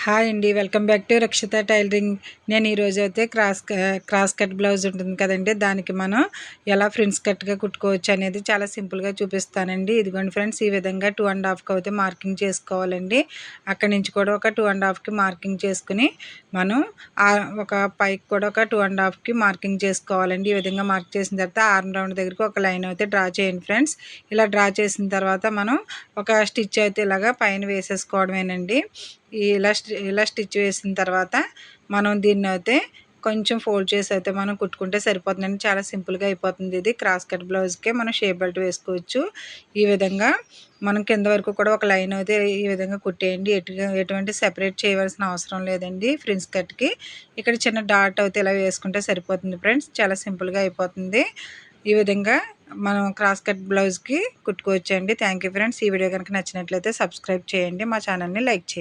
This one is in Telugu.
హాయ్ అండి, welcome back to Rakshita tailoring. నేను ఈరోజు అయితే క్రాస్ కట్ బ్లౌజ్ ఉంటుంది కదండి, దానికి మనం ఎలా ఫ్రిన్స్ కట్గా కుట్టుకోవచ్చు అనేది చాలా సింపుల్గా చూపిస్తానండి. ఇదిగోండి ఫ్రెండ్స్, ఈ విధంగా 2.5కి అయితే మార్కింగ్ చేసుకోవాలండి. అక్కడి నుంచి కూడా ఒక 2.5కి మార్కింగ్ చేసుకుని మనం ఒక పైకి కూడా ఒక 2.5కి మార్కింగ్ చేసుకోవాలండి. ఈ విధంగా మార్క్ చేసిన తర్వాత ఆర్మ్ రౌండ్ దగ్గరికి ఒక లైన్ అయితే డ్రా చేయండి ఫ్రెండ్స్. ఇలా డ్రా చేసిన తర్వాత మనం ఒక స్టిచ్ అయితే ఇలాగా పైన వేసేసుకోవడమేనండి. ఇలా స్టిచ్ వేసిన తర్వాత మనం దీన్ని అయితే కొంచెం ఫోల్డ్ చేసి అయితే మనం కుట్టుకుంటే సరిపోతుందండి. చాలా సింపుల్గా అయిపోతుంది. ఇది క్రాస్ కట్ బ్లౌజ్కే మనం షేప్ బెల్ట్ వేసుకోవచ్చు. ఈ విధంగా మనం కింద వరకు కూడా ఒక లైన్ అయితే ఈ విధంగా కుట్టేయండి. ఎటువంటి సెపరేట్ చేయవలసిన అవసరం లేదండి. ఫ్రిన్స్ కట్కి ఇక్కడ చిన్న డాట్ అయితే ఇలా వేసుకుంటే సరిపోతుంది ఫ్రెండ్స్. చాలా సింపుల్గా అయిపోతుంది. ఈ విధంగా మనం క్రాస్ కట్ బ్లౌజ్కి కుట్టుకోవచ్చండి. Thank you friends. ఈ వీడియో కనుక నచ్చినట్లయితే సబ్స్క్రైబ్ చేయండి, మా ఛానల్ని లైక్ చేయండి.